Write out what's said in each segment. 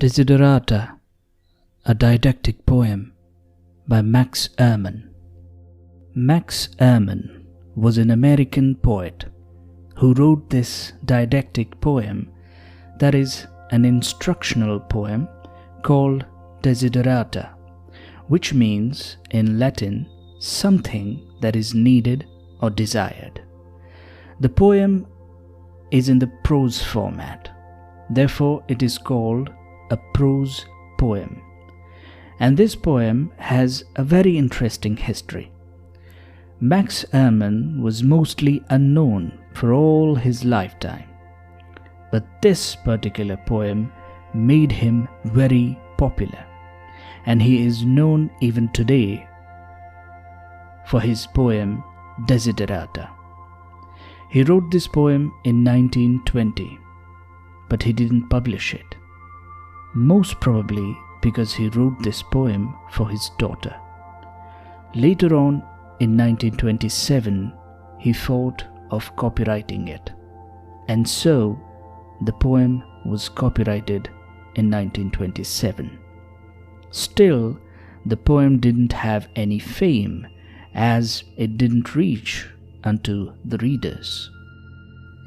DESIDERATA, a didactic poem by Max Ehrmann. Max Ehrmann was an American poet who wrote this didactic poem, that is, an instructional poem called DESIDERATA, which means in Latin something that is needed or desired. The poem is in the prose format, therefore it is called a prose poem. And this poem has a very interesting history. Max Ehrmann was mostly unknown for all his lifetime, but this particular poem made him very popular, and he is known even today for his poem Desiderata. He wrote this poem in 1920, but he didn't publish it, most probably because he wrote this poem for his daughter. Later on, in 1927, he thought of copyrighting it, and so the poem was copyrighted in 1927. Still, the poem didn't have any fame, as it didn't reach unto the readers.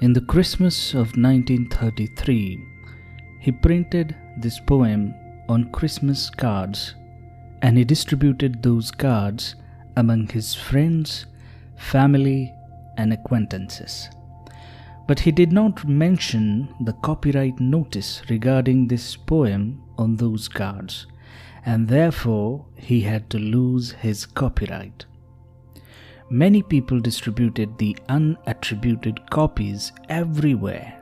In the Christmas of 1933, he printed this poem on Christmas cards, and he distributed those cards among his friends, family, and acquaintances. But he did not mention the copyright notice regarding this poem on those cards, and therefore he had to lose his copyright. Many people distributed the unattributed copies everywhere,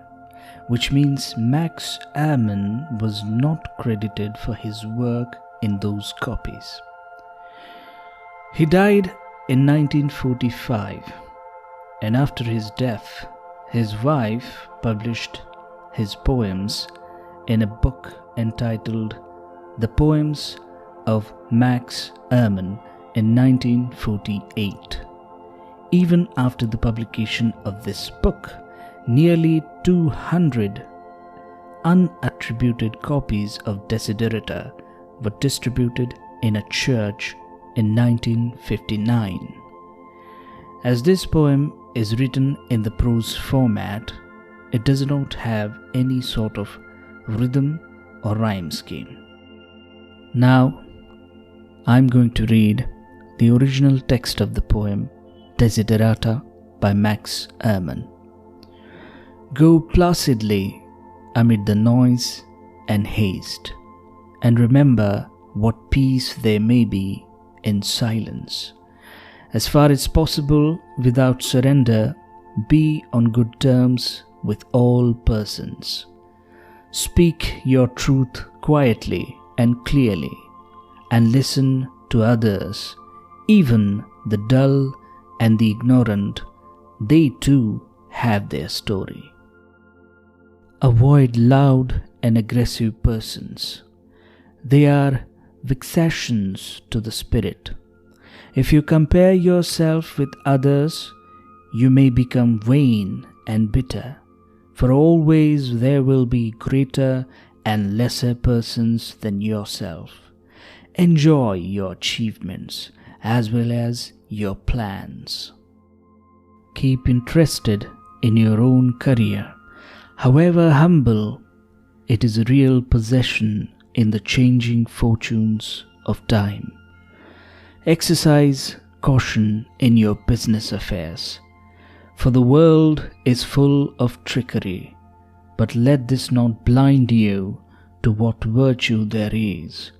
which means Max Ehrmann was not credited for his work in those copies. He died in 1945, and after his death, his wife published his poems in a book entitled The Poems of Max Ehrmann in 1948. Even after the publication of this book, nearly 200 unattributed copies of Desiderata were distributed in a church in 1959. As this poem is written in the prose format, it does not have any sort of rhythm or rhyme scheme. Now, I'm going to read the original text of the poem Desiderata by Max Ehrmann. Go placidly amid the noise and haste, and remember what peace there may be in silence. As far as possible, without surrender, be on good terms with all persons. Speak your truth quietly and clearly, and listen to others, even the dull and the ignorant. They too have their story. Avoid loud and aggressive persons. They are vexations to the spirit. If you compare yourself with others, you may become vain and bitter, for always there will be greater and lesser persons than yourself. Enjoy your achievements as well as your plans. Keep interested in your own career. However humble, it is a real possession in the changing fortunes of time. Exercise caution in your business affairs, for the world is full of trickery, but let this not blind you to what virtue there is.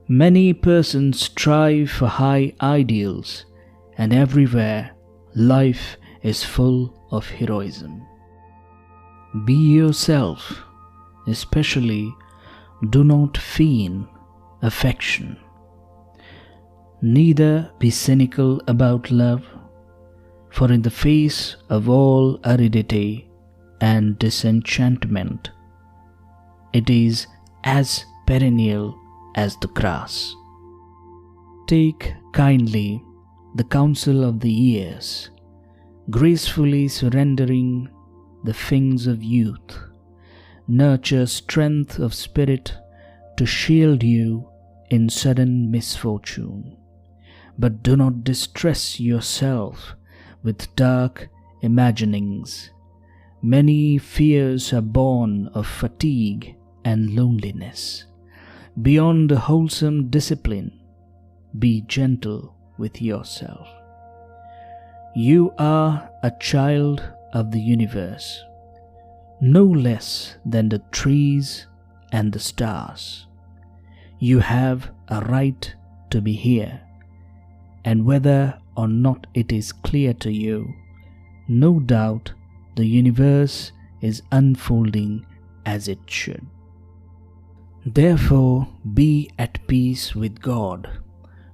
Many persons strive for high ideals, and everywhere life is full of heroism. Be yourself, especially do not feign affection. Neither be cynical about love, for in the face of all aridity and disenchantment, it is as perennial as the grass. Take kindly the counsel of the years, gracefully surrendering the things of youth. Nurture strength of spirit to shield you in sudden misfortune. But do not distress yourself with dark imaginings. Many fears are born of fatigue and loneliness. Beyond a wholesome discipline, be gentle with yourself. You are a child of the universe, no less than the trees and the stars. You have a right to be here, and whether or not it is clear to you, no doubt the universe is unfolding as it should. Therefore, be at peace with God,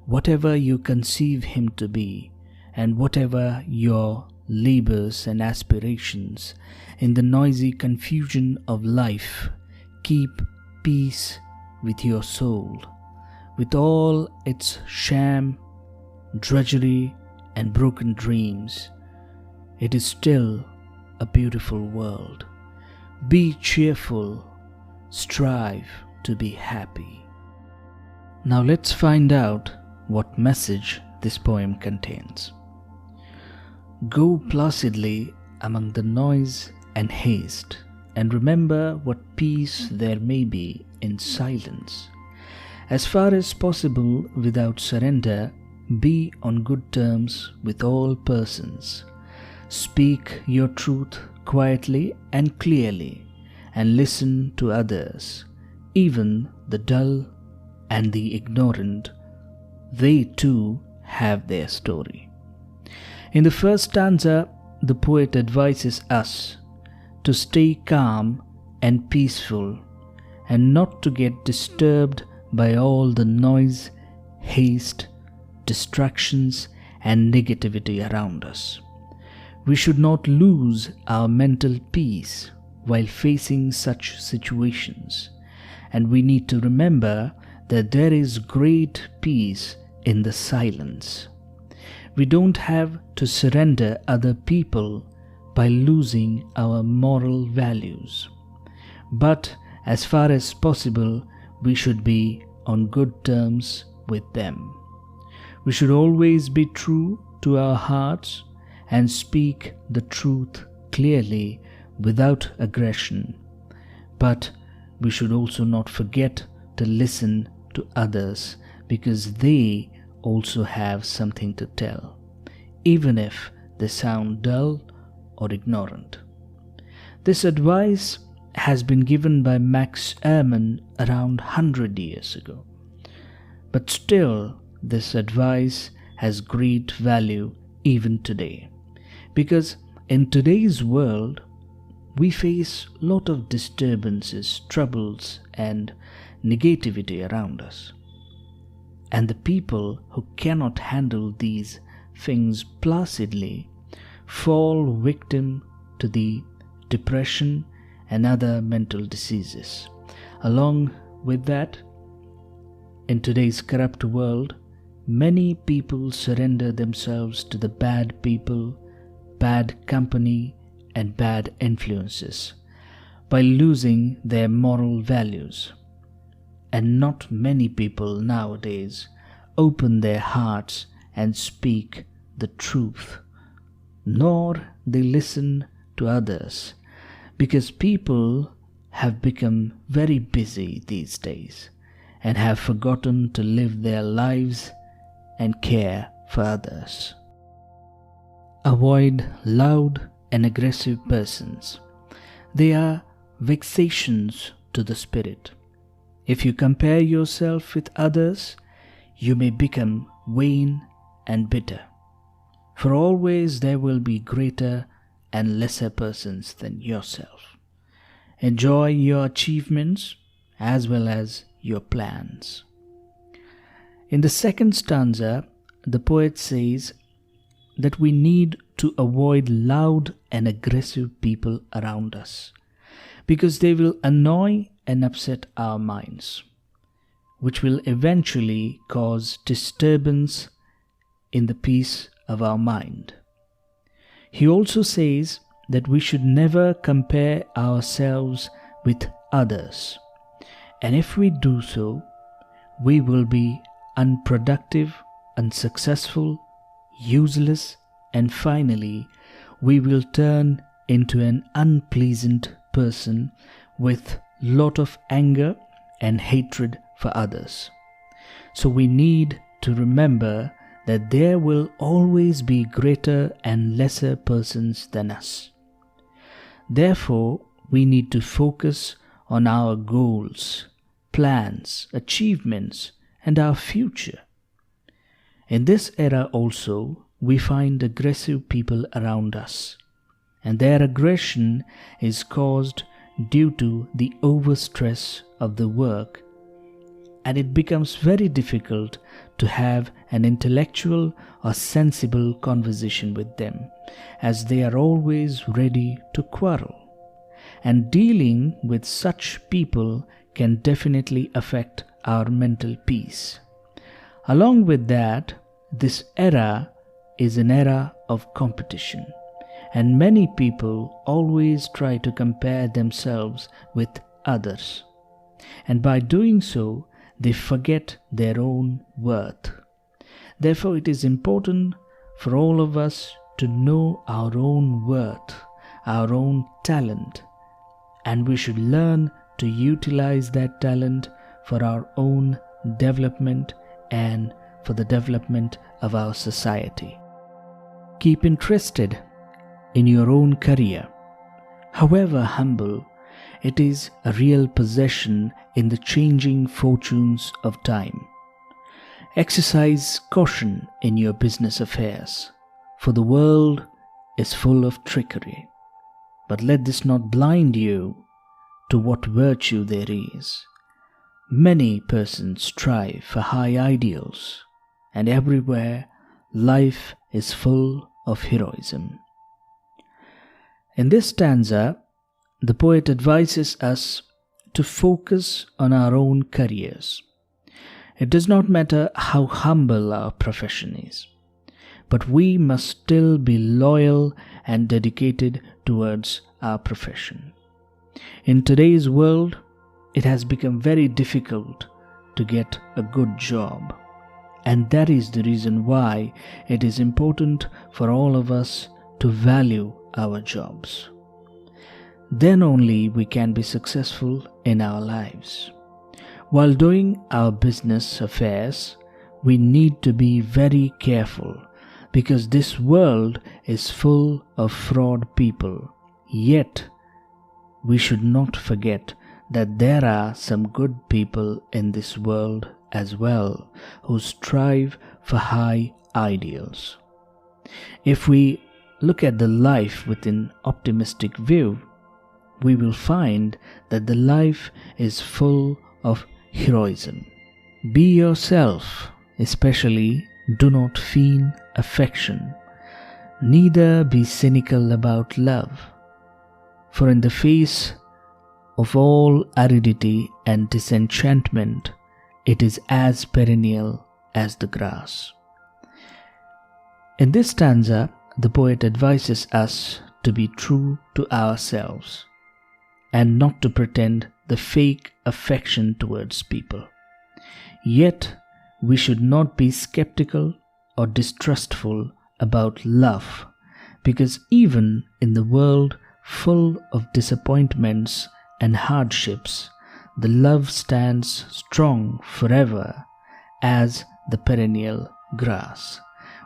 whatever you conceive Him to be, and whatever your labors and aspirations. In the noisy confusion of life, keep peace with your soul, with all its sham, drudgery, and broken dreams. It is still a beautiful world. Be cheerful, strive to be happy. Now let's find out what message this poem contains. Go placidly among the noise and haste, and remember what peace there may be in silence. As far as possible, without surrender, be on good terms with all persons. Speak your truth quietly and clearly, and listen to others, even the dull and the ignorant. They too have their story. In the first stanza, the poet advises us to stay calm and peaceful, and not to get disturbed by all the noise, haste, distractions, and negativity around us. We should not lose our mental peace while facing such situations, and we need to remember that there is great peace in the silence. We don't have to surrender other people by losing our moral values, but as far as possible, we should be on good terms with them. We should always be true to our hearts and speak the truth clearly without aggression. But we should also not forget to listen to others, because they also have something to tell, even if they sound dull or ignorant. This advice has been given by Max Ehrmann around 100 years ago. But still, this advice has great value even today, because in today's world, we face a lot of disturbances, troubles, and negativity around us. And the people who cannot handle these things placidly fall victim to the depression and other mental diseases. Along with that, in today's corrupt world, many people surrender themselves to the bad people, bad company, and bad influences by losing their moral values. And not many people nowadays open their hearts and speak the truth, nor they listen to others, because people have become very busy these days and have forgotten to live their lives and care for others. Avoid loud and aggressive persons. They are vexations to the spirit. If you compare yourself with others, you may become vain and bitter. For always there will be greater and lesser persons than yourself. Enjoy your achievements as well as your plans. In the second stanza, the poet says that we need to avoid loud and aggressive people around us, because they will annoy and upset our minds, which will eventually cause disturbance in the peace of our mind. He also says that we should never compare ourselves with others, And if we do so, we will be unproductive, unsuccessful, useless, and finally, we will turn into an unpleasant person with lot of anger and hatred for others. So we need to remember that there will always be greater and lesser persons than us. Therefore, we need to focus on our goals, plans, achievements, and our future. In this era also, we find aggressive people around us, and their aggression is caused due to the overstress of the work, and it becomes very difficult to have an intellectual or sensible conversation with them, as they are always ready to quarrel. And dealing with such people can definitely affect our mental peace. Along with that, this era is an era of competition, and many people always try to compare themselves with others. And by doing so, they forget their own worth. Therefore, it is important for all of us to know our own worth, our own talent, and we should learn to utilize that talent for our own development and for the development of our society. Keep interested in your own career. However humble, it is a real possession in the changing fortunes of time. Exercise caution in your business affairs, for the world is full of trickery. But let this not blind you to what virtue there is. Many persons strive for high ideals, and everywhere life is full of heroism. In this stanza, the poet advises us to focus on our own careers. It does not matter how humble our profession is, but we must still be loyal and dedicated towards our profession. In today's world, it has become very difficult to get a good job, and that is the reason why it is important for all of us to value our jobs. Then only we can be successful in our lives. While doing our business affairs, we need to be very careful, because this world is full of fraud people. Yet, we should not forget that there are some good people in this world as well, who strive for high ideals. If we look at the life with an optimistic view, we will find that the life is full of heroism. Be yourself, especially do not feign affection, neither be cynical about love. For in the face of all aridity and disenchantment, it is as perennial as the grass. In this stanza, the poet advises us to be true to ourselves and not to pretend the fake affection towards people. Yet, we should not be skeptical or distrustful about love, because even in the world full of disappointments and hardships, the love stands strong forever as the perennial grass,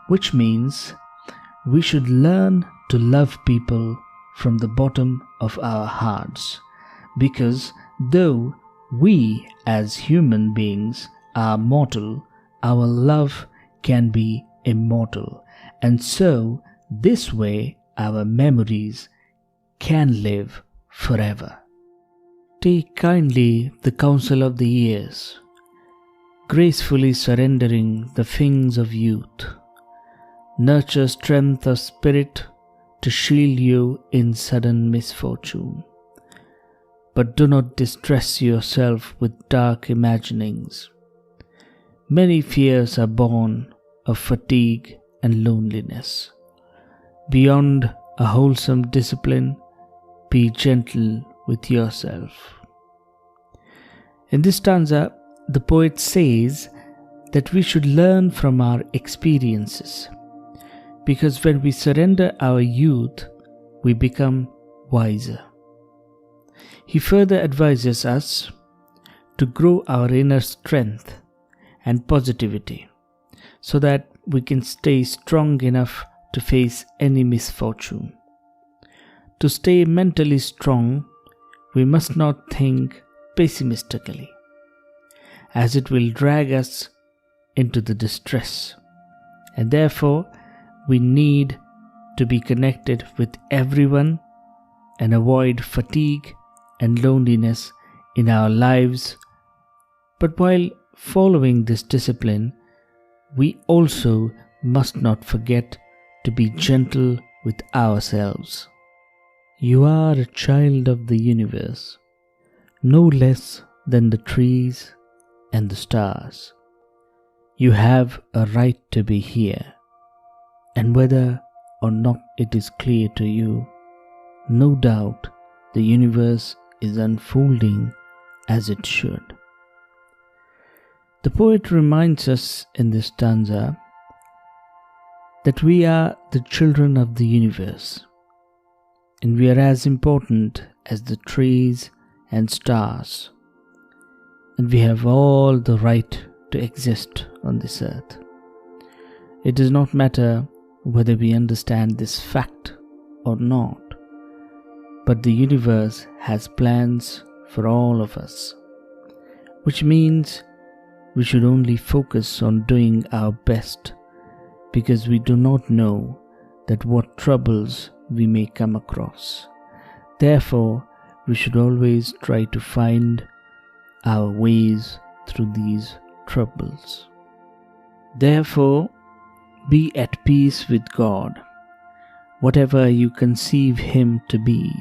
which means we should learn to love people from the bottom of our hearts, because though we as human beings are mortal, our love can be immortal, and so this way our memories can live forever. Take kindly the counsel of the years, gracefully surrendering the things of youth. Nurture strength of spirit to shield you in sudden misfortune. But do not distress yourself with dark imaginings. Many fears are born of fatigue and loneliness. Beyond a wholesome discipline, be gentle with yourself. In this stanza, the poet says that we should learn from our experiences, because when we surrender our youth, we become wiser. He further advises us to grow our inner strength and positivity so that we can stay strong enough to face any misfortune. To stay mentally strong, we must not think pessimistically, as it will drag us into the distress, and therefore we need to be connected with everyone and avoid fatigue and loneliness in our lives. But while following this discipline, we also must not forget to be gentle with ourselves. You are a child of the universe, no less than the trees and the stars. You have a right to be here, and whether or not it is clear to you, no doubt the universe is unfolding as it should. The poet reminds us in this stanza that we are the children of the universe, and we are as important as the trees and stars, and we have all the right to exist on this earth. It does not matter whether we understand this fact or not, but the universe has plans for all of us, which means we should only focus on doing our best, because we do not know that what troubles we may come across. Therefore, we should always try to find our ways through these troubles. Therefore, be at peace with God, whatever you conceive Him to be,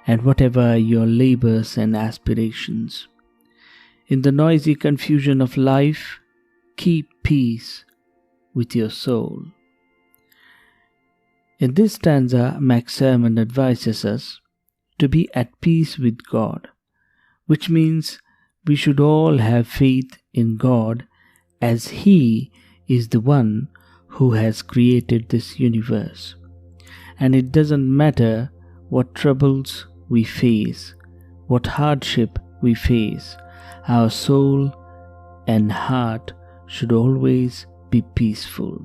and whatever your labors and aspirations. In the noisy confusion of life, keep peace with your soul. In this stanza, Max Ehrmann advises us to be at peace with God, which means we should all have faith in God, as He is the one who has created this universe. And it doesn't matter what troubles we face, what hardship we face, our soul and heart should always be peaceful.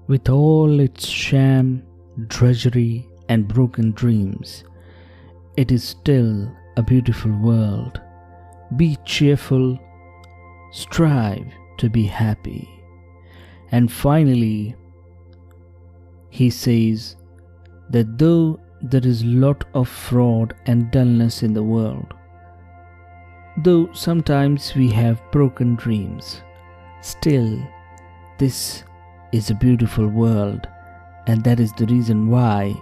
With all its sham, drudgery and broken dreams, it is still a beautiful world. Be cheerful, strive to be happy. And finally, he says that though there is a lot of fraud and dullness in the world, though sometimes we have broken dreams, still this is a beautiful world, and that is the reason why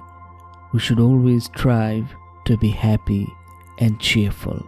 we should always strive to be happy and cheerful.